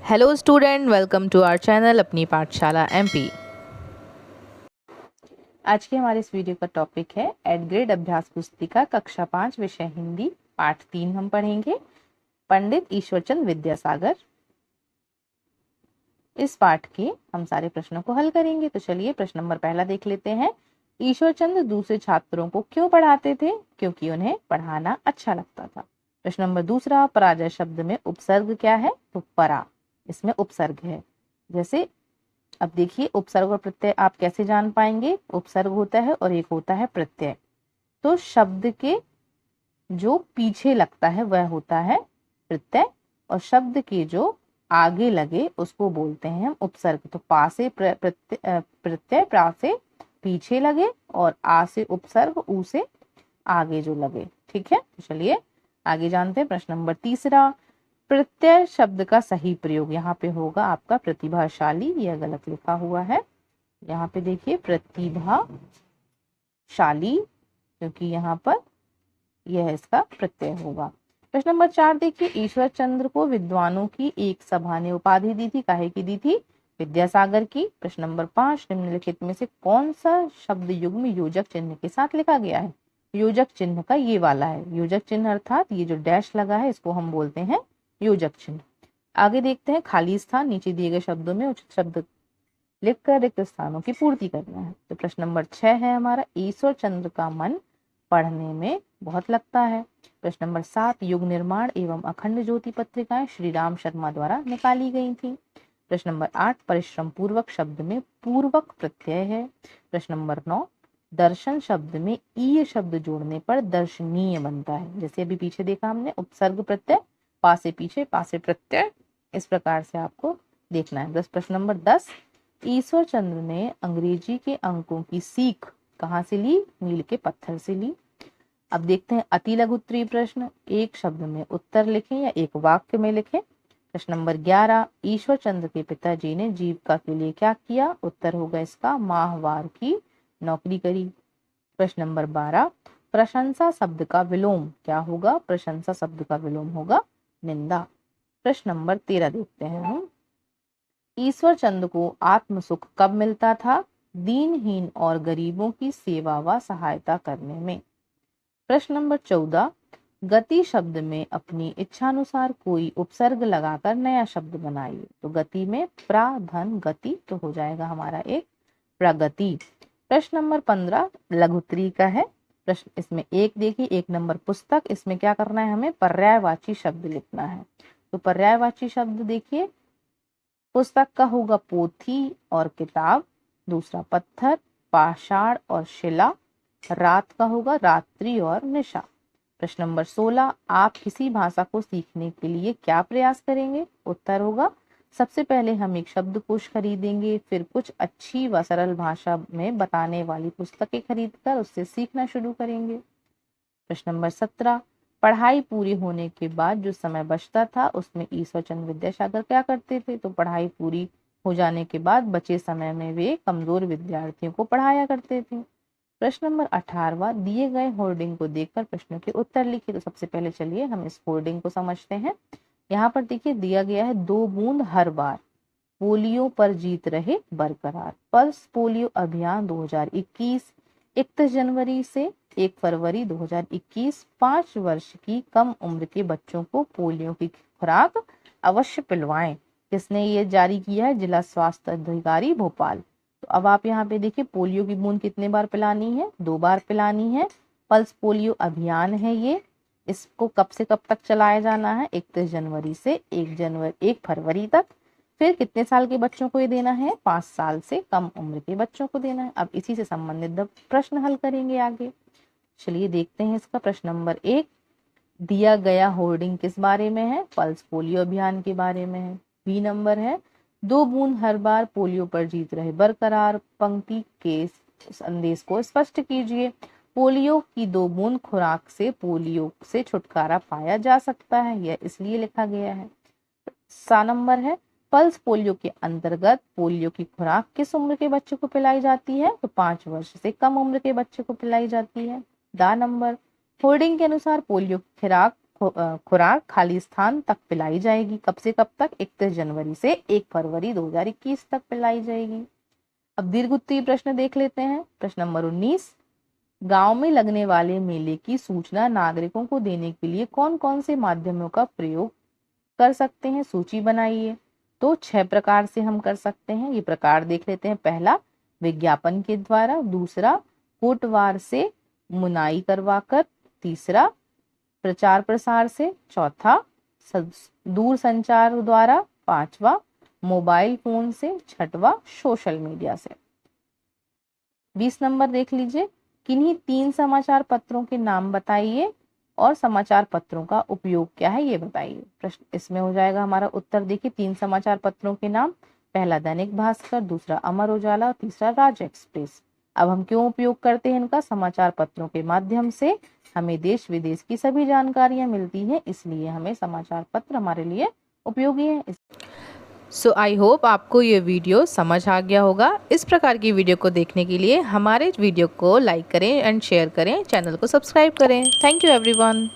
Hello student, welcome to our channel Apni Pathshala MP. आज के हमारे इस वीडियो का टॉपिक है एड ग्रेड अभ्यास पुस्तिका कक्षा 5 विषय हिंदी पाठ 3। हम पढ़ेंगे पंडित ईश्वरचंद विद्यासागर। इस पाठ के हम सारे प्रश्नों को हल करेंगे। तो चलिए प्रश्न नंबर पहला देख लेते हैं। ईश्वरचंद दूसरे छात्रों को क्यों पढ़ाते थे? क्योंकि उन्हें पढ़ाना अच्छा लगता था। प्रश्न नंबर दूसरा, पराजय शब्द में उपसर्ग क्या है? तो परा, इसमें उपसर्ग है। जैसे अब देखिए, उपसर्ग और प्रत्यय आप कैसे जान पाएंगे? उपसर्ग होता है और एक होता है प्रत्यय। तो शब्द के जो पीछे लगता है वह होता है प्रत्यय, और शब्द के जो आगे लगे उसको बोलते हैं हम उपसर्ग। तो पा से प्रत्यय, प्रा से पीछे लगे, और आ से उपसर्ग, ऊ से आगे जो लगे। ठीक है, तो चलिए आगे जानते हैं। प्रश्न नंबर तीसरा, प्रत्यय शब्द का सही प्रयोग यहाँ पे होगा आपका प्रतिभाशाली। यह गलत लिखा हुआ है। यहाँ पे देखिए प्रतिभाशाली, क्योंकि यहाँ पर यह इसका प्रत्यय होगा। प्रश्न नंबर 4 देखिए, ईश्वर चंद्र को विद्वानों की एक सभा ने उपाधि दी थी। काहे की दी थी? विद्यासागर की। प्रश्न नंबर 5, निम्नलिखित में से कौन सा शब्द युग्म योजक चिन्ह के साथ लिखा गया है? योजक चिन्ह का ये वाला है। योजक चिन्ह अर्थात ये जो डैश लगा है इसको हम बोलते हैं योजक चिन्ह। आगे देखते हैं, खाली स्थान नीचे दिए गए शब्दों में उचित शब्द लिखकर रिक्त स्थानों की पूर्ति करना है। तो प्रश्न नंबर 6 है हमारा, ईश्वर चंद्र का मन पढ़ने में बहुत लगता है। प्रश्न नंबर 7, युग निर्माण एवं अखंड ज्योति पत्रिकाएं श्री राम शर्मा द्वारा निकाली गई थी। प्रश्न नंबर 8, परिश्रम पूर्वक शब्द में पूर्वक प्रत्यय है। प्रश्न नंबर 9, दर्शन शब्द में ईय शब्द जोड़ने पर दर्शनीय बनता है। जैसे अभी पीछे देखा हमने, उपसर्ग प्रत्यय, पा से पीछे, पा से प्रत्यय, इस प्रकार से आपको देखना है। प्रश्न नंबर 10, ईश्वर चंद्र ने अंग्रेजी के अंकों की सीख कहाँ से ली? मील के पत्थर से ली। अब देखते हैं अति लघु उत्तरीय प्रश्न, एक शब्द में उत्तर लिखें या एक वाक्य में लिखें। प्रश्न नंबर 11, ईश्वर चंद्र के पिताजी ने जीविका के लिए क्या किया? उत्तर होगा इसका माहवार की नौकरी करी। प्रश्न नंबर 12, प्रशंसा शब्द का विलोम क्या होगा? प्रशंसा शब्द का विलोम होगा निंदा। प्रश्न नंबर 13 देखते हैं हम, ईश्वर चंद्र को आत्म सुख कब मिलता था? दीनहीन और गरीबों की सेवा व सहायता करने में। प्रश्न नंबर 14, गति शब्द में अपनी इच्छानुसार कोई उपसर्ग लगाकर नया शब्द बनाइए। तो गति में प्रा धन गति, तो हो जाएगा हमारा एक प्रगति। प्रश्न नंबर 15 लघुत्तरी का है प्रश्न। इसमें एक देखिए, एक नंबर पुस्तक, इसमें क्या करना है? हमें पर्यायवाची शब्द लिखना है। तो पर्यायवाची शब्द देखिए, पुस्तक का होगा पोथी और किताब, दूसरा पत्थर, पाषाण और शिला, रात का होगा रात्रि और निशा। प्रश्न नंबर 16, आप किसी भाषा को सीखने के लिए क्या प्रयास करेंगे? उत्तर होगा सबसे पहले हम एक शब्दकोश खरीदेंगे, फिर कुछ अच्छी व सरल भाषा में बताने वाली पुस्तकें खरीदकर उससे सीखना शुरू करेंगे। प्रश्न नंबर 17, पढ़ाई पूरी होने के बाद जो समय बचता था उसमें ईश्वरचंद विद्यासागर क्या करते थे? तो पढ़ाई पूरी हो जाने के बाद बचे समय में वे कमजोर विद्यार्थियों को पढ़ाया करते थे। प्रश्न नंबर 18, दिए गए होर्डिंग को देखकर प्रश्नों के उत्तर लिखिए। तो सबसे पहले चलिए हम इस होर्डिंग को समझते हैं। यहाँ पर देखिए दिया गया है, 2 बूंद हर बार, पोलियो पर जीत रहे बरकरार। पल्स पोलियो अभियान 2021, 31 जनवरी से 1 फरवरी 2021, 5 वर्ष की कम उम्र के बच्चों को पोलियो की खुराक अवश्य पिलवाएं। किसने ये जारी किया है? जिला स्वास्थ्य अधिकारी भोपाल। तो अब आप यहाँ पे देखिए, पोलियो की बूंद कितने बार पिलानी है? 2 बार पिलानी है। पल्स पोलियो अभियान है ये, इसको कब से कब तक चलाया जाना है? 31 जनवरी से 1 फरवरी तक। फिर कितने साल के बच्चों को ये देना है? 5 साल से कम उम्र के बच्चों को देना है। अब इसी से संबंधित प्रश्न हल करेंगे आगे। चलिए देखते हैं इसका। प्रश्न नंबर 1, दिया गया होर्डिंग किस बारे में है? पल्स पोलियो अभियान के बारे में है। बी नंबर है, 2 बूंद हर बार, पोलियो पर जीत रहे बरकरार। पंक्ति के संदेश को स्पष्ट कीजिए। पोलियो की 2 बूंद खुराक से पोलियो से छुटकारा पाया जा सकता है, यह इसलिए लिखा गया है। सा नंबर है, पल्स पोलियो के अंतर्गत पोलियो की खुराक किस उम्र के बच्चे को पिलाई जाती है? तो 5 वर्ष से कम उम्र के बच्चे को पिलाई जाती है। दा नंबर, होर्डिंग के अनुसार पोलियो की खुराक खुराक खाली स्थान तक पिलाई जाएगी। कब से कब तक? 31 जनवरी से 1 फरवरी 2021 तक पिलाई जाएगी। अब दीर्घ उत्तरीय प्रश्न देख लेते हैं। प्रश्न नंबर 19, गांव में लगने वाले मेले की सूचना नागरिकों को देने के लिए कौन कौन से माध्यमों का प्रयोग कर सकते हैं? सूची बनाइए। तो 6 प्रकार से हम कर सकते हैं। ये प्रकार देख लेते हैं। पहला, विज्ञापन के द्वारा। दूसरा, कोटवार से मुनाई करवाकर। तीसरा, प्रचार प्रसार से। चौथा, दूर संचार द्वारा। पांचवा, मोबाइल फोन से। छठवा, सोशल मीडिया से। 20 नंबर देख लीजिए। किन्हीं 3 समाचार पत्रों के नाम बताइए और समाचार पत्रों का उपयोग क्या है ये बताइए। प्रश्न इसमें हो जाएगा हमारा उत्तर। देखिए 3 समाचार पत्रों के नाम, पहला दैनिक भास्कर, दूसरा अमर उजाला और तीसरा राज एक्सप्रेस। अब हम क्यों उपयोग करते हैं इनका? समाचार पत्रों के माध्यम से हमें देश विदेश की सभी जानकारियां मिलती हैं, इसलिए हमें समाचार पत्र हमारे लिए उपयोगी है। सो आई होप आपको ये वीडियो समझ आ गया होगा। इस प्रकार की वीडियो को देखने के लिए हमारे वीडियो को लाइक करें एंड शेयर करें, चैनल को सब्सक्राइब करें। Thank you everyone.